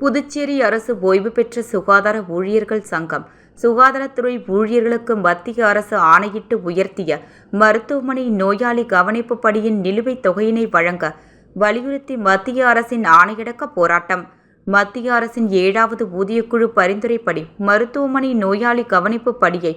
புதுச்சேரி அரசு ஓய்வு பெற்ற சுகாதார ஊழியர்கள் சங்கம் சுகாதாரத்துறை ஊழியர்களுக்கு மத்திய அரசு ஆணையிட்டு உயர்த்திய மருத்துவமனை நோயாளி கவனிப்பு படியின் நிலுவைத் தொகையினை வழங்க வலியுறுத்தி மத்திய அரசின் ஆணையடக்க போராட்டம். மத்திய அரசின் 7வது ஊதியக்குழு பரிந்துரைப்படி மருத்துவமனை நோயாளி கவனிப்பு படியை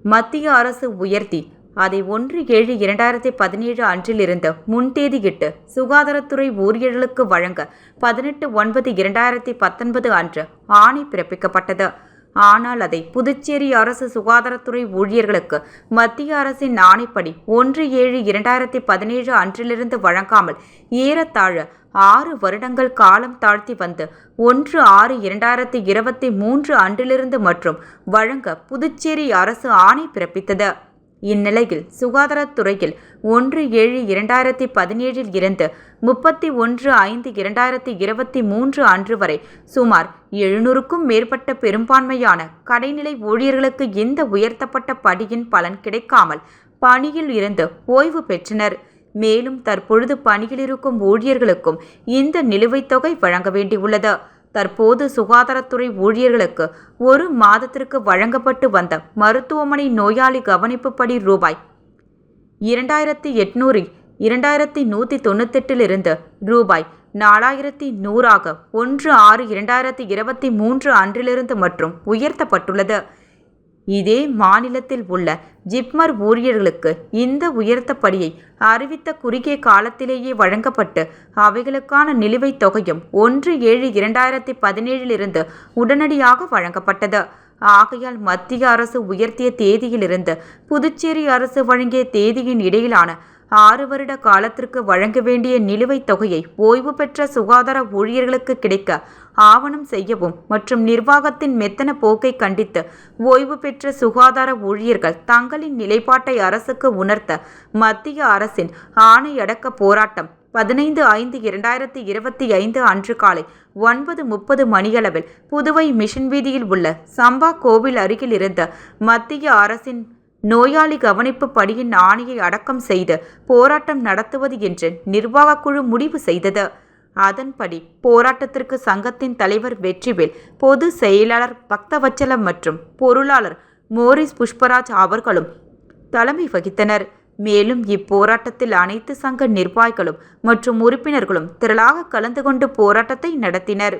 மத்திய அரசு உயர்த்தி அதை 1/7/2017 அன்றிலிருந்து முன்தேதியிட்டு சுகாதாரத்துறை ஊழியர்களுக்கு வழங்க 18/9/2019 அன்று ஆணை பிறப்பிக்கப்பட்டது. ஆனால் அதை புதுச்சேரி அரசு சுகாதாரத்துறை ஊழியர்களுக்கு மத்திய அரசின் ஆணைப்படி 1/7/2017 அன்றிலிருந்து வழங்காமல் ஏறத்தாழ 6 வருடங்கள் காலம் தாழ்த்தி வந்து 1/6/2023 அன்றிலிருந்து மற்றும் வழங்க புதுச்சேரி அரசு ஆணை பிறப்பித்தது. இந்நிலையில் சுகாதாரத்துறையில் 1/7/2017 இருந்து 31/5/2023 அன்று வரை சுமார் 700க்கும் மேற்பட்ட பெரும்பான்மையான கடைநிலை ஊழியர்களுக்கு இந்த உயர்த்தப்பட்ட படியின் பலன் கிடைக்காமல் பணியில் இருந்து ஓய்வு பெற்றனர். மேலும் தற்பொழுது பணியில் இருக்கும் ஊழியர்களுக்கும் இந்த நிலுவைத் தொகை வழங்க வேண்டியுள்ளது. தற்போது சுகாதாரத்துறை ஊழியர்களுக்கு ஒரு மாதத்திற்கு வழங்கப்பட்டு வந்த மருத்துவமனை நோயாளி கவனிப்பு படி ரூபாய் 2800 2198 ரூபாய் 4100 1/6/2023 அன்றிலிருந்து மற்றும் உயர்த்தப்பட்டுள்ளது. இதே மாநிலத்தில் உள்ள ஜிப்மர் ஊழியர்களுக்கு இந்த உயர்த்தப்படியை அறிவித்த குறுகிய காலத்திலேயே வழங்கப்பட்டு அவைகளுக்கான நிலுவைத் தொகையும் 1/7/2017 இருந்து உடனடியாக வழங்கப்பட்டது. ஆகையால் மத்திய அரசு உயர்த்திய தேதியிலிருந்து புதுச்சேரி அரசு வழங்கிய தேதியின் இடையிலான 6 வருட காலத்திற்கு வழங்க வேண்டிய நிலுவைத் தொகையை ஓய்வு பெற்ற சுகாதார ஊழியர்களுக்கு கிடைக்க ஆவணம் செய்யவும் மற்றும் நிர்வாகத்தின் மெத்தன போக்கை கண்டித்து ஓய்வு பெற்ற சுகாதார ஊழியர்கள் தங்களின் நிலைப்பாட்டை அரசுக்கு உணர்த்த மத்திய அரசின் ஆணையடக்க போராட்டம் 15/5/2025 அன்று காலை 9:30 மணியளவில் புதுவை மிஷன் வீதியில் உள்ள சம்பா கோவில் அருகில் இருந்த மத்திய அரசின் நோயாளி கவனிப்பு படியின் ஆணையை அடக்கம் செய்து போராட்டம் நடத்துவது என்று நிர்வாக குழு முடிவு செய்தது. அதன்படி போராட்டத்திற்கு சங்கத்தின் தலைவர் வெற்றிவேல், பொது செயலாளர் பக்தவச்சலம் மற்றும் பொருளாளர் மோரிஸ் புஷ்பராஜ் அவர்களும் தலைமை வகித்தனர். மேலும் இப்போராட்டத்தில் அனைத்து சங்க நிர்வாகிகளும் மற்றும் உறுப்பினர்களும் திரளாக கலந்து கொண்டு போராட்டத்தை நடத்தினர்.